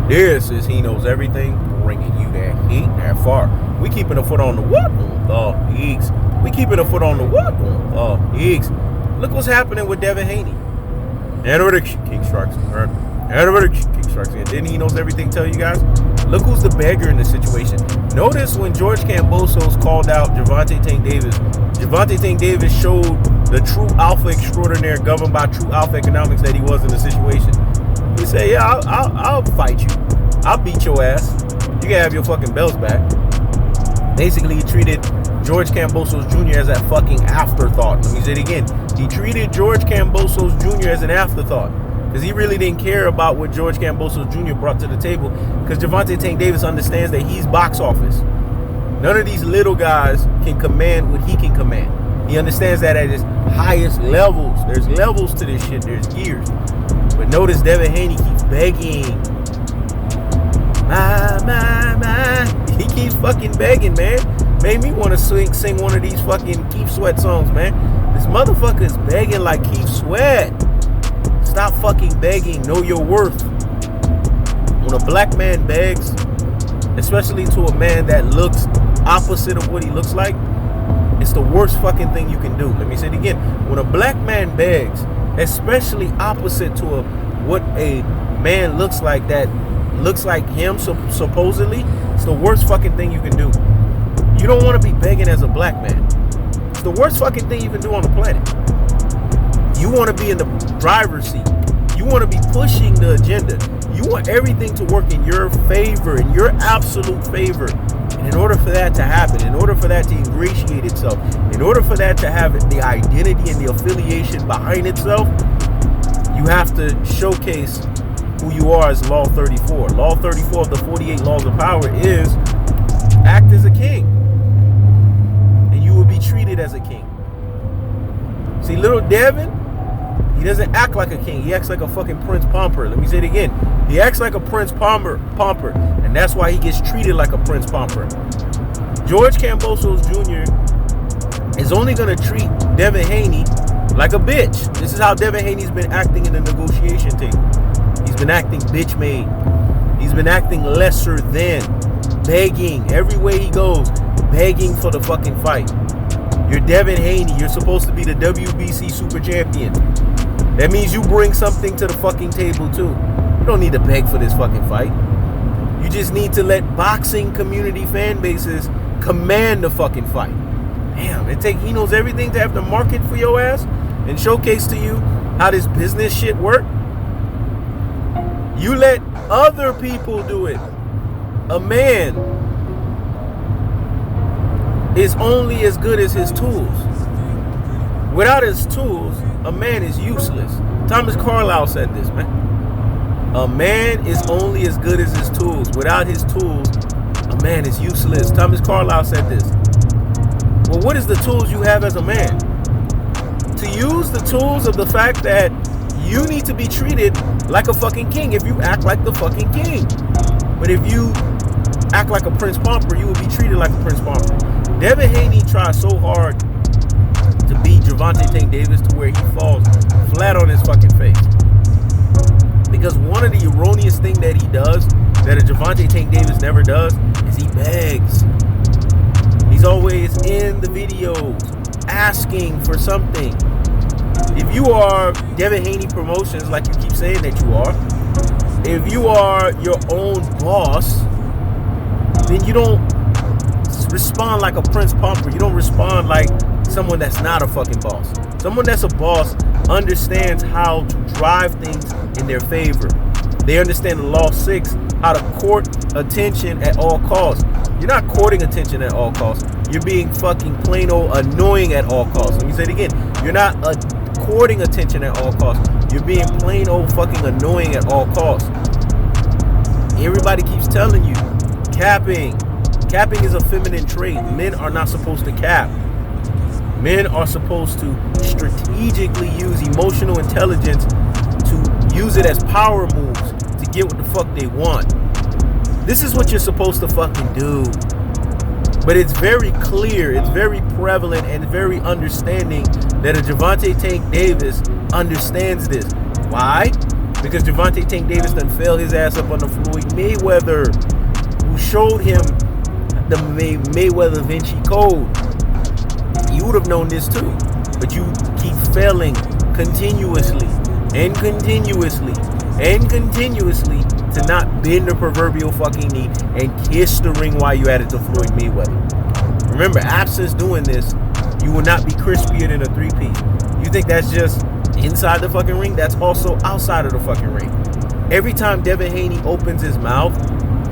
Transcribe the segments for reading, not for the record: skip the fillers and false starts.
This is He Knows Everything, bringing you that heat, that far. We keeping a foot on the what? Eeks. We keeping a foot on the what? Eeks. Look what's happening with Devin Haney. And King Strikes. And King Strikes. And didn't He Knows Everything tell you guys? Look who's the beggar in the situation. Notice when George Kambosos called out Javonte Davis. Javonte Davis showed the true alpha extraordinaire governed by true alpha economics that he was in the situation. He said, yeah, I'll fight you. I'll beat your ass. You can have your fucking belts back. Basically, he treated George Kambosos Jr. as that fucking afterthought. Let me say it again. He treated George Kambosos Jr. as an afterthought because he really didn't care about what George Kambosos Jr. brought to the table because Javonte Davis understands that he's box office. None of these little guys can command what he can command. He understands that at his highest levels. There's levels to this shit. There's years. But notice Devin Haney keeps begging. He keeps fucking begging, man. Made me want to sing one of these fucking Keith Sweat songs, man. This motherfucker is begging like Keith Sweat. Stop fucking begging. Know your worth. When a black man begs, especially to a man that looks opposite of what he looks like, it's the worst fucking thing you can do. Let me say it again. When a black man begs, especially opposite to what a man looks like that looks like him supposedly, it's the worst fucking thing you can do. You don't want to be begging as a black man. It's the worst fucking thing you can do on the planet. You want to be in the driver's seat. You want to be pushing the agenda. You want everything to work in your favor, in your absolute favor. And in order for that to happen, in order for that to ingratiate itself, in order for that to have the identity and the affiliation behind itself, you have to showcase who you are as Law 34. Law 34 of the 48 Laws of Power is act as a king. And you will be treated as a king. See, Lil Devin, he doesn't act like a king. He acts like a fucking Prince Pomper. Let me say it again. He acts like a Prince Pomper. And that's why he gets treated like a Prince Pomper. George Kambosos Jr. is only going to treat Devin Haney like a bitch. This is how Devin Haney's been acting in the negotiation table. He's been acting bitch made. He's been acting lesser than. Begging every way he goes. Begging for the fucking fight. You're Devin Haney. You're supposed to be the WBC super champion. That means you bring something to the fucking table too. You don't need to beg for this fucking fight. You just need to let boxing community fan bases command the fucking fight. Damn, He Knows Everything to have to market for your ass and showcase to you how this business shit work. You let other people do it. A man is only as good as his tools. Without his tools, a man is useless. Thomas Carlyle said this, man. A man is only as good as his tools. Without his tools, a man is useless. Thomas Carlyle said this. Well, what is the tools you have as a man? To use the tools of the fact that you need to be treated like a fucking king if you act like the fucking king. But if you act like a Prince Pomper, you will be treated like a Prince Pomper. Devin Haney tries so hard to beat Javonte Davis to where he falls flat on his fucking face. Because one of the erroneous things that he does, that a Javonte Davis never does, is he begs. He's always in the videos asking for something. If you are Devin Haney Promotions, like you keep saying that you are, if you are your own boss, then you don't respond like a Prince Pomper. You don't respond like someone that's not a fucking boss. Someone that's a boss understands how to drive things in their favor. They understand the Law 6, how to court attention at all costs. You're not courting attention at all costs. You're being fucking plain old annoying at all costs. Let me say it again. You're not courting attention at all costs. You're being plain old fucking annoying at all costs. Everybody keeps telling you, capping. Capping is a feminine trait. Men are not supposed to cap. Men are supposed to strategically use emotional intelligence to use it as power moves to get what the fuck they want. This is what you're supposed to fucking do. But it's very clear, it's very prevalent, and very understanding that a Javonte Davis understands this. Why? Because Javonte Davis done fell his ass up on the Floyd Mayweather, who showed him the Mayweather Vinci Code. You would have known this too, but you keep failing continuously and continuously and continuously to not bend the proverbial fucking knee and kiss the ring while you at it to Floyd Mayweather. Remember, absence doing this, you will not be crispier than a 3-piece. You think that's just inside the fucking ring? That's also outside of the fucking ring. Every time Devin Haney opens his mouth,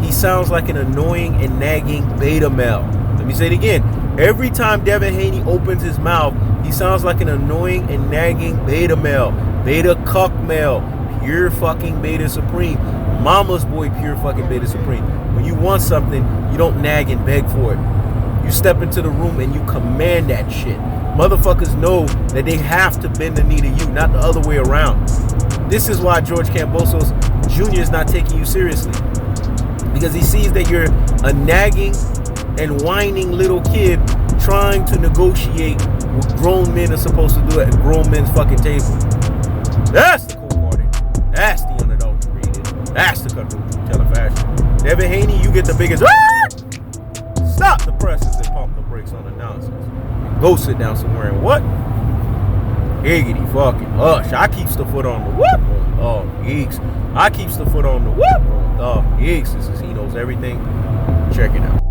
he sounds like an annoying and nagging beta male. Let me say it again. Every time Devin Haney opens his mouth, he sounds like an annoying and nagging beta male. Beta cuck male. Pure fucking beta supreme. Mama's boy, pure fucking beta supreme. When you want something, you don't nag and beg for it. You step into the room and you command that shit. Motherfuckers know that they have to bend the knee to you, not the other way around. This is why George Cambosos Jr. is not taking you seriously. Because he sees that you're a nagging and whining little kid trying to negotiate what grown men are supposed to do at grown men's fucking table. That's the cold-hearted. That's the unadulterated. That's the cutthroat teller fashion. Devin Haney, you get the biggest. Stop the presses and pump the brakes on the nonsense. Go sit down somewhere and what? Higgity fucking hush. I keeps the foot on the whoop. Oh, geeks. I keeps the foot on the whoop. Oh, geeks. This is He Knows Everything. Check it out.